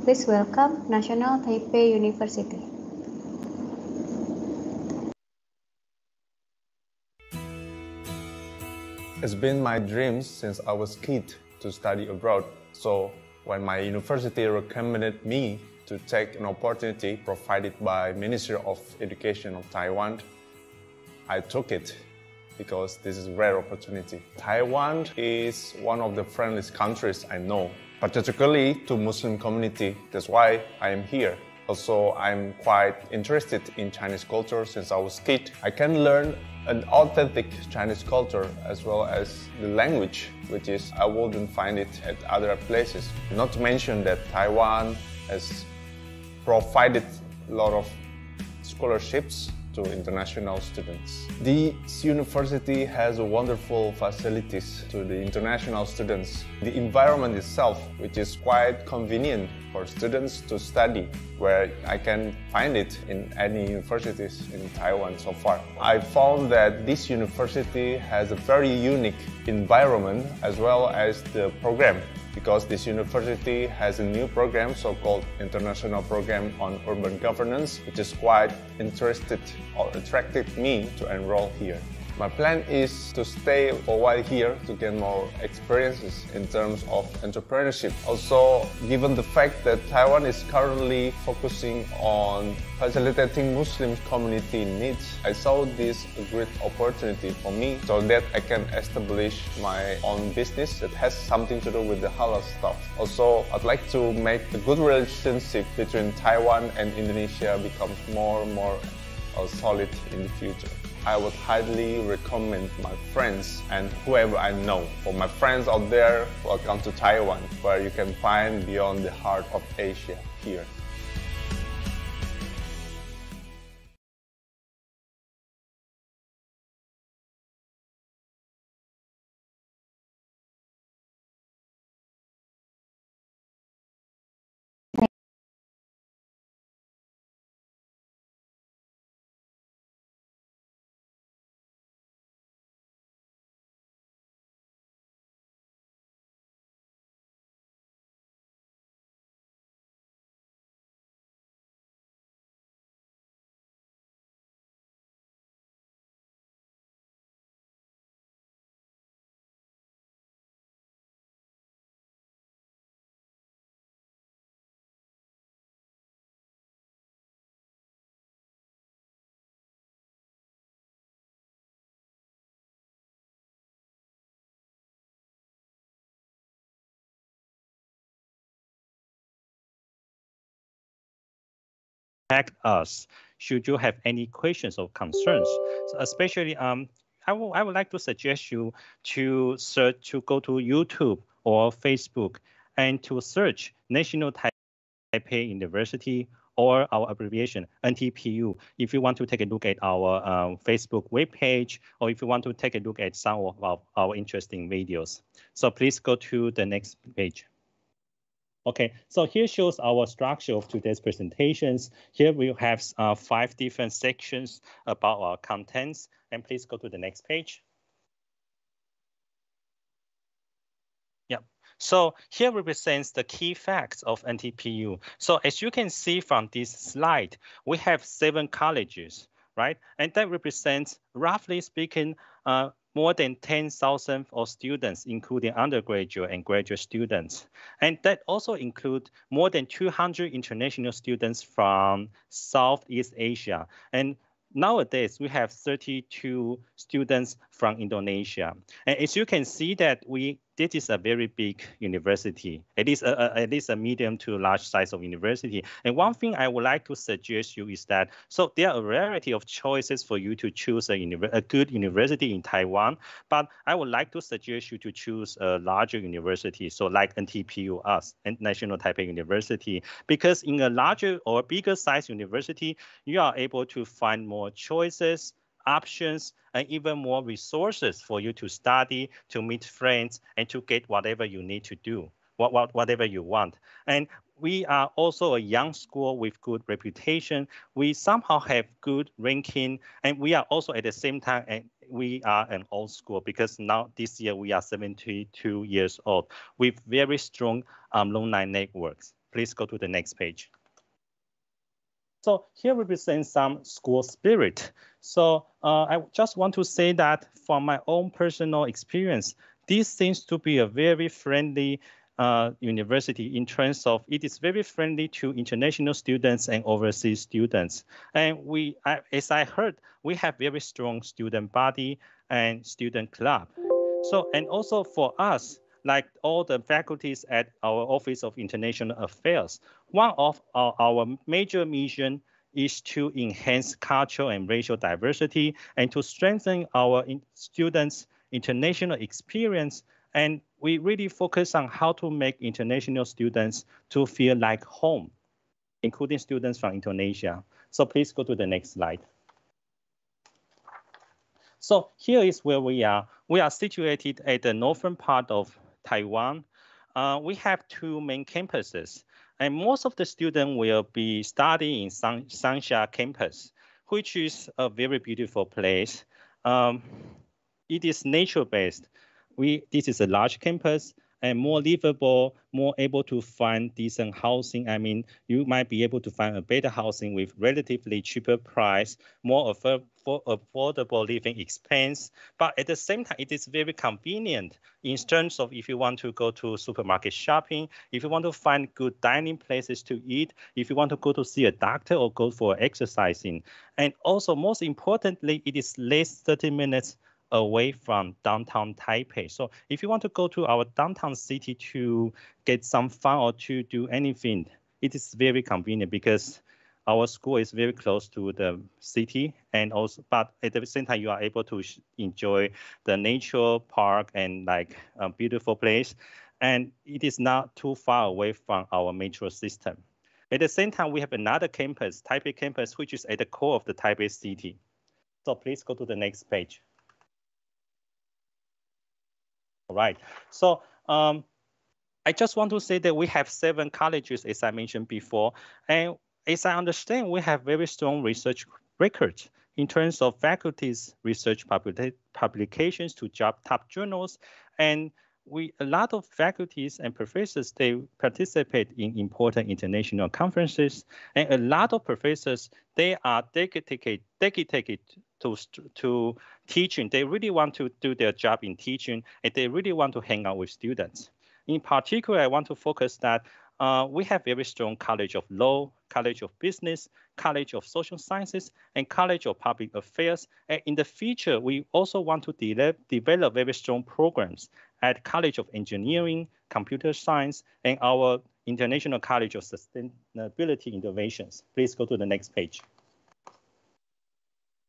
Please welcome National Taipei University. It's been my dream since I was a kid to study abroad. So when my university recommended me to take an opportunity provided by Ministry of Education of Taiwan, I took it because this is a rare opportunity. Taiwan is one of the friendliest countries I know, particularly to Muslim community. That's why I am here. Also, I'm quite interested in Chinese culture since I was a kid. I can learn an authentic Chinese culture as well as the language, which is I wouldn't find it at other places. Not to mention that Taiwan has provided a lot of scholarships to international students. This university has wonderful facilities to the international students. The environment itself, which is quite convenient for students to study, where I can find it in any universities in Taiwan so far. I found that this university has a very unique environment as well as the program, because this university has a new program, so-called International Program on Urban Governance, which is quite interested or attracted me to enroll here. My plan is to stay for a while here to gain more experiences in terms of entrepreneurship. Also, given the fact that Taiwan is currently focusing on facilitating Muslim community needs, I saw this a great opportunity for me so that I can establish my own business that has something to do with the halal stuff. Also, I'd like to make a good relationship between Taiwan and Indonesia becomes more and more solid in the future. I would highly recommend my friends and whoever I know. For my friends out there, welcome to Taiwan, where you can find beyond the heart of Asia here. Contact us should you have any questions or concerns. So especially, I would like to suggest you to go to YouTube or Facebook and to search National Taipei University or our abbreviation NTPU. If you want to take a look at our Facebook webpage, or if you want to take a look at some of our interesting videos. So please go to the next page. Okay, so here shows our structure of today's presentations. Here we have 5 different sections about our contents. And please go to the next page. Yeah. So here represents the key facts of NTPU. So as you can see from this slide, we have 7 colleges, right? And that represents, roughly speaking, more than 10,000 of students, including undergraduate and graduate students. And that also includes more than 200 international students from Southeast Asia. And nowadays, we have 32 students from Indonesia. And as you can see that this is a very big university. It is at least a medium to large size of university. And one thing I would like to suggest you is that, so there are a variety of choices for you to choose a good university in Taiwan, but I would like to suggest you to choose a larger university, so like NTPU, us, and National Taipei University, because in a larger or bigger size university, you are able to find more choices, options, and even more resources for you to study, to meet friends, and to get whatever you need to do, whatever you want. And we are also a young school with good reputation. We somehow have good ranking, and we are also at the same time, and we are an old school because now this year we are 72 years old with very strong alumni networks. Please go to the next page. So here represents some school spirit. So I just want to say that from my own personal experience, this seems to be a very friendly university in terms of it is very friendly to international students and overseas students. And as I heard, we have very strong student body and student club. So, and also for us, like all the faculties at our Office of International Affairs, one of our major mission is to enhance cultural and racial diversity and to strengthen our students' international experience. And we really focus on how to make international students to feel like home, including students from Indonesia. So please go to the next slide. So here is where we are. We are situated at the northern part of Taiwan. We have two main campuses, and most of the students will be studying in Sangsha campus, which is a very beautiful place. It is nature-based. This is a large campus and more livable, more able to find decent housing. I mean, you might be able to find a better housing with relatively cheaper price, more affordable living expense. But at the same time, it is very convenient in terms of if you want to go to supermarket shopping, if you want to find good dining places to eat, if you want to go to see a doctor or go for exercising. And also, most importantly, it is less 30 minutes away from downtown Taipei. So if you want to go to our downtown city to get some fun or to do anything, it is very convenient because our school is very close to the city, and also, but at the same time, you are able to enjoy the nature park and like a beautiful place. And it is not too far away from our metro system. At the same time, we have another campus, Taipei campus, which is at the core of the Taipei city. So please go to the next page. All right. So I just want to say that we have 7 colleges, as I mentioned before. And as I understand, we have very strong research records in terms of faculties, research publications to top journals. And a lot of faculties and professors, they participate in important international conferences. And a lot of professors, they are dedicated to teaching. They really want to do their job in teaching, and they really want to hang out with students. In particular, I want to focus that we have very strong College of Law, College of Business, College of Social Sciences, and College of Public Affairs. And in the future, we also want to develop very strong programs at College of Engineering, Computer Science, and our International College of Sustainability Innovations. Please go to the next page.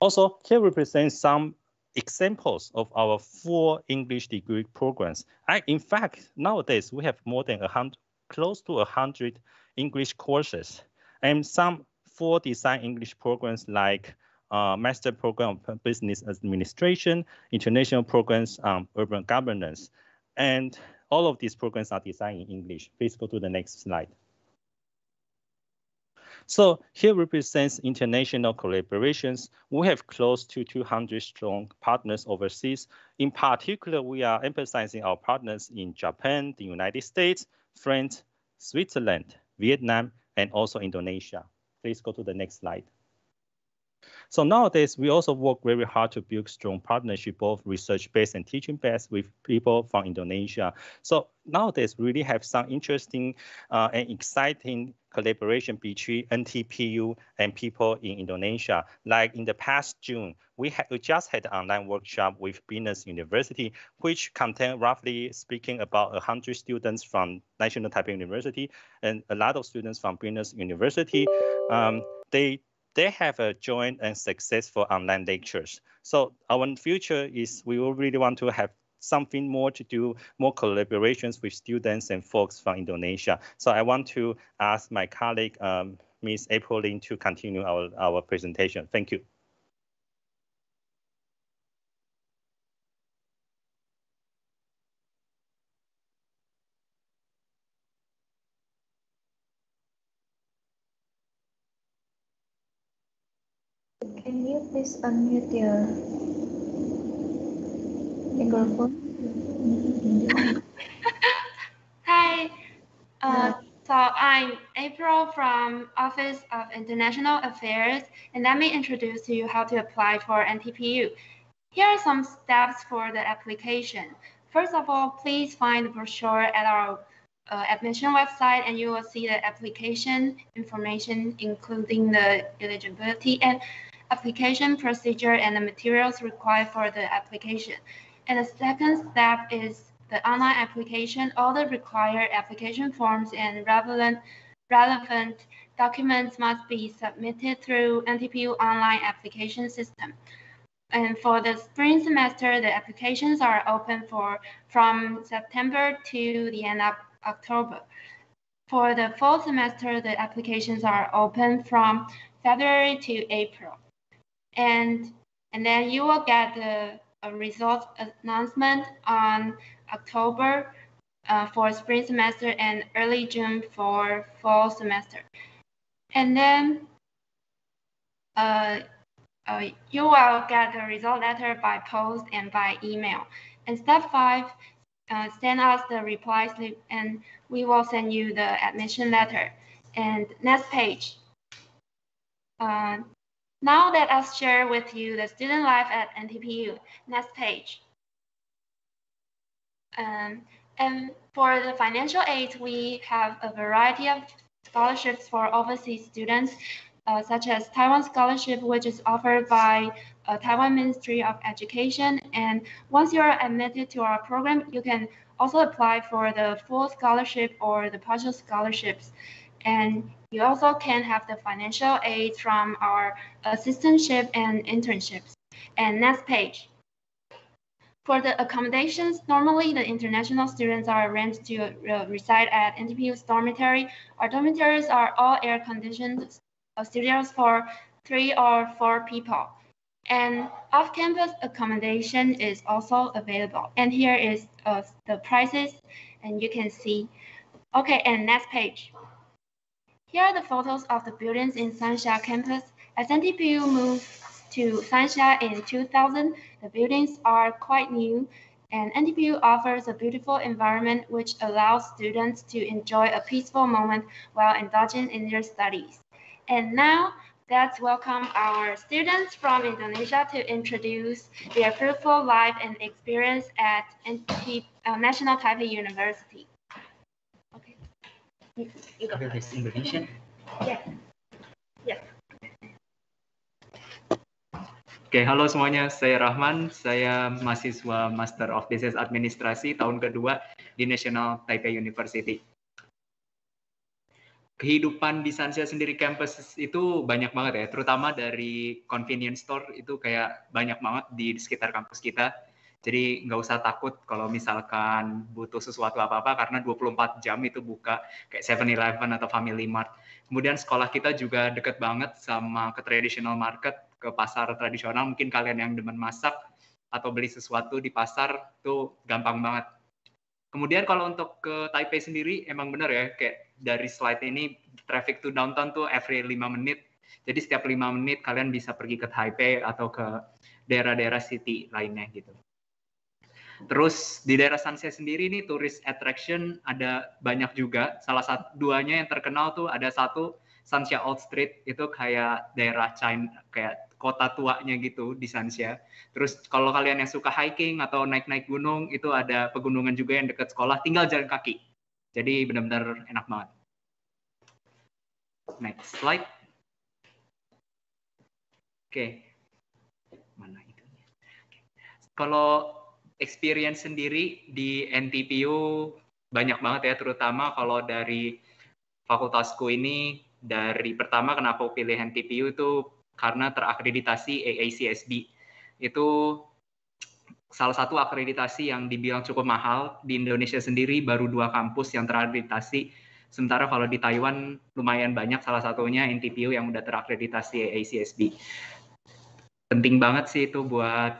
Also, here represents some examples of our 4 English degree programs. In fact, nowadays, we have more than close to 100 English courses, and some 4 design English programs like Master Program of Business Administration, International Programs on Urban Governance. And all of these programs are designed in English. Please go to the next slide. So here represents international collaborations. We have close to 200 strong partners overseas. In particular, we are emphasizing our partners in Japan, the United States, France, Switzerland, Vietnam, and also Indonesia. Please go to the next slide. So nowadays, we also work very hard to build strong partnership, both research-based and teaching-based with people from Indonesia. So nowadays, we really have some interesting and exciting collaboration between NTPU and people in Indonesia. Like in the past June, we just had an online workshop with Venus University, which contained, roughly speaking, about 100 students from National Taipei University and a lot of students from Venus University. They have a joint and successful online lectures. So our future is we will really want to have something more to do, more collaborations with students and folks from Indonesia. So I want to ask my colleague, Ms. April Lin, to continue our presentation. Thank you. Can you please unmute your microphone? Hi, so I'm April from Office of International Affairs, and let me introduce to you how to apply for NTPU. Here are some steps for the application. First of all, please find the brochure at our admission website, and you will see the application information, including the eligibility and application procedure and the materials required for the application. And the second step is the online application. All the required application forms and relevant documents must be submitted through NTPU online application system. And for the spring semester, the applications are open from September to the end of October. For the fall semester, the applications are open from February to April. And then you will get the results announcement on October for spring semester and early June for fall semester. And then you will get the result letter by post and by email. And step 5, send us the reply slip and we will send you the admission letter. And next page. Now let us share with you the student life at NTPU. Next page. And for the financial aid, we have a variety of scholarships for overseas students, such as Taiwan Scholarship, which is offered by Taiwan Ministry of Education. And once you are admitted to our program, you can also apply for the full scholarship or the partial scholarships. And you also can have the financial aid from our assistantship and internships. And next page. For the accommodations, normally the international students are arranged to reside at NTPU's dormitory. Our dormitories are all air-conditioned studios for 3 or 4 people. And off-campus accommodation is also available. And here is the prices, and you can see. Okay, and next page. Here are the photos of the buildings in Sansha campus. As NTPU moved to Sansha in 2000, the buildings are quite new, and NTPU offers a beautiful environment which allows students to enjoy a peaceful moment while indulging in their studies. And now, let's welcome our students from Indonesia to introduce their fruitful life and experience at National Taipei University. Okay. You go. Indonesia. Yeah. Yes. Oke, halo semuanya. Saya Rahman. Saya mahasiswa Master of Business Administrasi tahun kedua di National Taipei University. Kehidupan di Sansha sendiri kampus itu banyak banget ya, terutama dari convenience store itu kayak banyak banget di sekitar kampus kita. Jadi nggak usah takut kalau misalkan butuh sesuatu apa-apa karena 24 jam itu buka kayak 7-Eleven atau Family Mart. Kemudian sekolah kita juga deket banget sama ke traditional market, ke pasar tradisional. Mungkin kalian yang demen masak atau beli sesuatu di pasar itu gampang banget. Kemudian kalau untuk ke Taipei sendiri emang bener ya, kayak dari slide ini traffic to downtown tuh every 5 menit. Jadi setiap 5 menit kalian bisa pergi ke Taipei atau ke daerah-daerah city lainnya gitu. Terus di daerah Sansha sendiri nih tourist attraction ada banyak juga. Salah satu duanya yang terkenal tuh ada satu Sansha Old Street, itu kayak daerah China, kayak kota tuanya gitu di Sansha. Terus kalau kalian yang suka hiking atau naik-naik gunung, itu ada pegunungan juga yang dekat sekolah, tinggal jalan kaki. Jadi benar-benar enak banget. Next slide. Oke. Mana itu? Kalau experience sendiri di NTPU banyak banget ya, terutama kalau dari fakultasku ini, dari pertama kenapa pilih NTPU itu karena terakreditasi AACSB. Itu salah satu akreditasi yang dibilang cukup mahal. Di Indonesia sendiri baru 2 kampus yang terakreditasi, sementara kalau di Taiwan lumayan banyak, salah satunya NTPU yang udah terakreditasi AACSB. Penting banget sih itu buat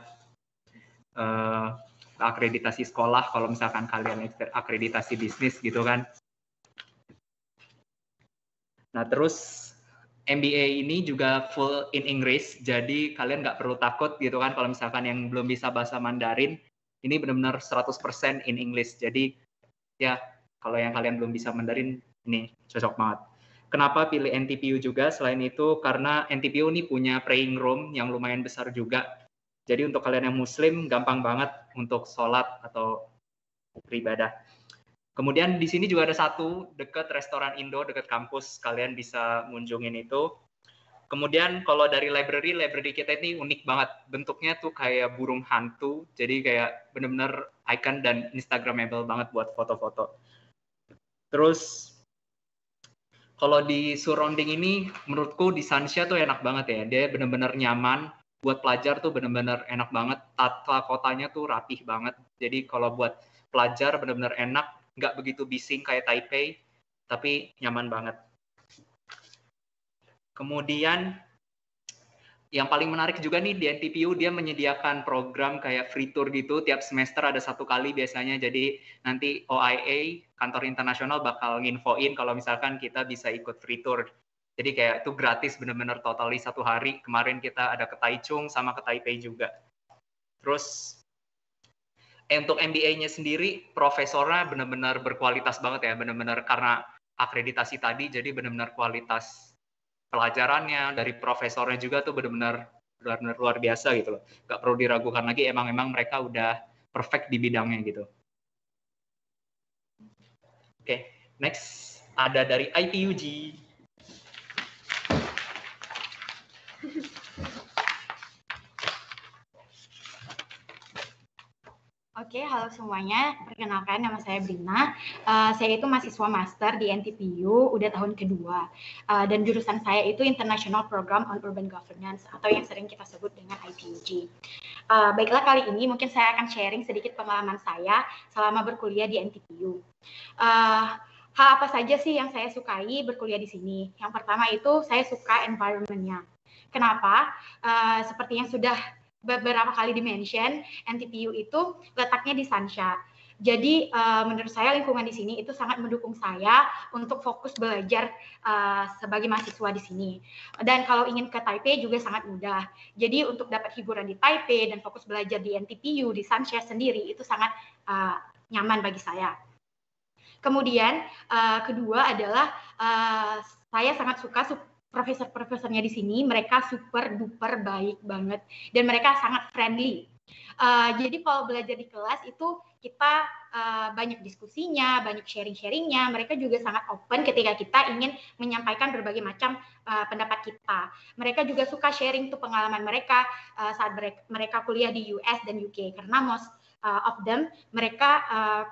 akreditasi sekolah kalau misalkan kalian akreditasi bisnis gitu kan. Nah terus MBA ini juga full in English, jadi kalian nggak perlu takut gitu kan kalau misalkan yang belum bisa bahasa Mandarin, ini benar-benar 100% in English. Jadi ya kalau yang kalian belum bisa Mandarin ini cocok banget. Kenapa pilih NTPU juga? Selain itu karena NTPU ini punya praying room yang lumayan besar juga. Jadi untuk kalian yang muslim gampang banget untuk sholat atau beribadah. Kemudian di sini juga ada satu dekat restoran Indo, dekat kampus. Kalian bisa ngunjungin itu. Kemudian kalau dari library kita ini unik banget. Bentuknya tuh kayak burung hantu. Jadi kayak bener-bener icon dan Instagramable banget buat foto-foto. Terus kalau di surrounding ini, menurutku di Sansha tuh enak banget ya. Dia benar-benar nyaman. Buat pelajar tuh benar-benar enak banget. Tata kotanya tuh rapih banget. Jadi kalau buat pelajar benar-benar enak. Nggak begitu bising kayak Taipei. Tapi nyaman banget. Kemudian, yang paling menarik juga nih di NTPU, dia menyediakan program kayak free tour gitu. Tiap semester ada 1 kali biasanya. Jadi nanti OIA, kantor internasional bakal nginfoin kalau misalkan kita bisa ikut free tour. Jadi kayak itu gratis bener-bener totally 1 hari. Kemarin kita ada ke Taichung sama ke Taipei juga. Terus untuk MBA-nya sendiri, profesornya bener-bener berkualitas banget ya. Bener-bener karena akreditasi tadi, jadi bener-bener kualitas pelajarannya dari profesornya juga tuh benar-benar luar biasa gitu loh. Gak perlu diragukan lagi, emang mereka udah perfect di bidangnya gitu. Oke, next ada dari IPUG. Oke, halo semuanya. Perkenalkan, nama saya Brina. Saya itu mahasiswa master di NTPU, udah tahun kedua. Dan jurusan saya itu International Program on Urban Governance, atau yang sering kita sebut dengan IPUG. Baiklah, kali ini mungkin saya akan sharing sedikit pengalaman saya selama berkuliah di NTPU. Hal apa saja sih yang saya sukai berkuliah di sini? Yang pertama itu saya suka environment-nya. Kenapa? Seperti yang sudah beberapa kali dimention, NTPU itu letaknya di Sansha. Jadi menurut saya lingkungan di sini itu sangat mendukung saya untuk fokus belajar sebagai mahasiswa di sini. Dan kalau ingin ke Taipei juga sangat mudah. Jadi untuk dapat hiburan di Taipei dan fokus belajar di NTPU, di Sansha sendiri itu sangat nyaman bagi saya. Kemudian kedua adalah saya sangat suka profesor-profesornya di sini, mereka super duper baik banget dan mereka sangat friendly. Jadi kalau belajar di kelas itu kita banyak diskusinya, banyak sharing-sharingnya. Mereka juga sangat open ketika kita ingin menyampaikan berbagai macam pendapat kita. Mereka juga suka sharing tuh pengalaman mereka saat mereka kuliah di US dan UK karena most of them mereka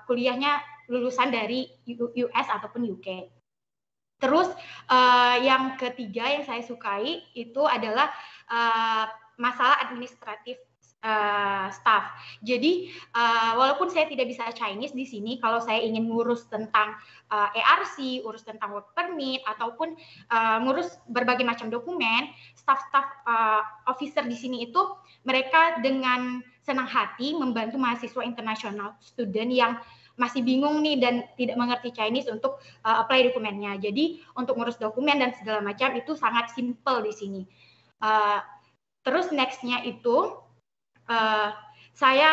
kuliahnya lulusan dari US ataupun UK. Terus yang ketiga yang saya sukai itu adalah masalah administratif staff. Jadi walaupun saya tidak bisa Chinese di sini, kalau saya ingin ngurus tentang ARC, urus tentang work permit ataupun ngurus berbagai macam dokumen, staff-staff officer di sini itu mereka dengan senang hati membantu mahasiswa internasional student yang masih bingung nih dan tidak mengerti Chinese untuk apply dokumennya. Jadi untuk ngurus dokumen dan segala macam itu sangat simple di sini. Terus next-nya itu saya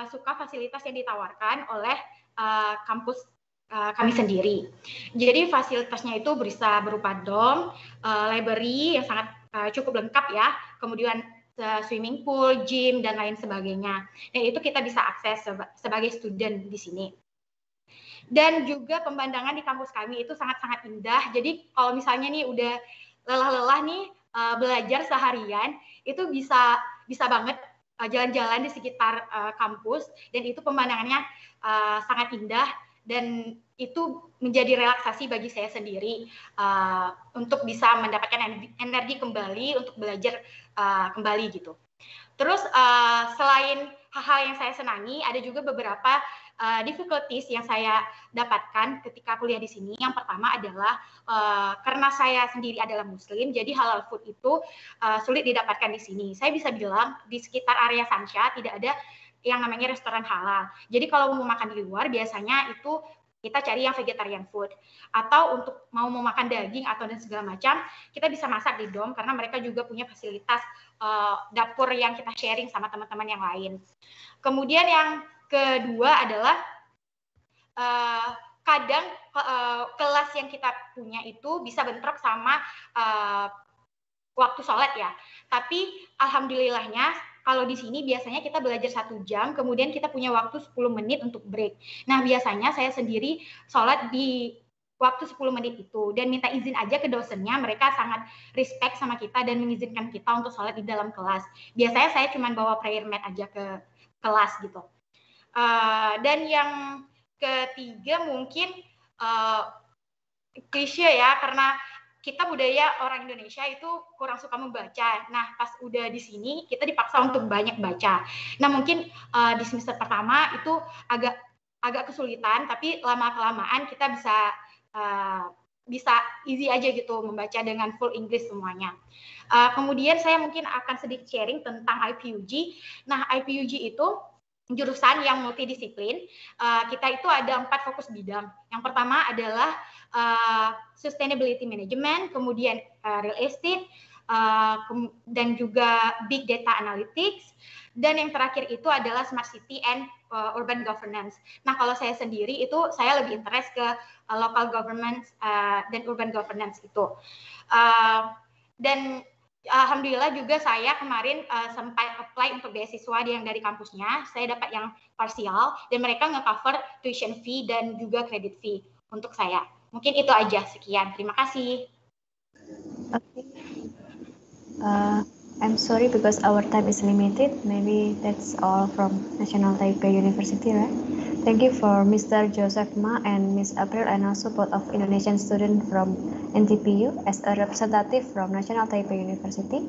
suka fasilitas yang ditawarkan oleh kampus kami sendiri. Jadi fasilitasnya itu bisa berupa dorm, library yang sangat cukup lengkap ya, kemudian swimming pool, gym, dan lain sebagainya. Dan itu kita bisa akses sebagai student di sini. Dan juga pemandangan di kampus kami itu sangat-sangat indah. Jadi kalau misalnya nih udah lelah-lelah nih belajar seharian, itu bisa banget jalan-jalan di sekitar kampus dan itu pemandangannya sangat indah dan itu menjadi relaksasi bagi saya sendiri untuk bisa mendapatkan energi kembali untuk belajar kembali gitu. Terus selain hal-hal yang saya senangi, ada juga beberapa difficulties yang saya dapatkan ketika kuliah di sini. Yang pertama adalah karena saya sendiri adalah Muslim, jadi halal food itu sulit didapatkan di sini. Saya bisa bilang di sekitar area Sansha tidak ada yang namanya restoran halal. Jadi kalau mau makan di luar biasanya itu kita cari yang vegetarian food. Atau untuk mau makan daging atau dan segala macam, kita bisa masak di dorm karena mereka juga punya fasilitas dapur yang kita sharing sama teman-teman yang lain. Kemudian yang kedua adalah kadang kelas yang kita punya itu bisa bentrok sama waktu sholat ya. Tapi alhamdulillahnya kalau di sini biasanya kita belajar 1 jam, kemudian kita punya waktu 10 menit untuk break. Nah biasanya saya sendiri sholat di waktu 10 menit itu dan minta izin aja ke dosennya, mereka sangat respect sama kita dan mengizinkan kita untuk sholat di dalam kelas. Biasanya saya cuma bawa prayer mat aja ke kelas gitu. Dan yang ketiga mungkin klise ya, karena kita budaya orang Indonesia itu kurang suka membaca. Nah, pas udah di sini kita dipaksa untuk banyak baca. Nah, mungkin di semester pertama itu agak kesulitan, tapi lama-kelamaan kita bisa easy aja gitu membaca dengan full English semuanya. Kemudian saya mungkin akan sedikit sharing tentang IPUG. Nah, IPUG itu jurusan yang multidisiplin. Kita itu ada 4 fokus bidang. Yang pertama adalah sustainability management, kemudian real estate, dan juga big data analytics, dan yang terakhir itu adalah smart city and urban governance. Nah, kalau saya sendiri itu saya lebih interest ke local governance dan urban governance itu. Dan alhamdulillah juga saya kemarin sempat apply untuk beasiswa yang dari kampusnya. Saya dapat yang parsial dan mereka nge-cover tuition fee dan juga credit fee untuk saya. Mungkin itu aja, sekian. Terima kasih. Okay. I'm sorry because our time is limited. Maybe that's all from National Taipei University, right? Thank you for Mr. Joseph Ma and Miss April, and also both of Indonesian students from NTPU as a representative from National Taipei University.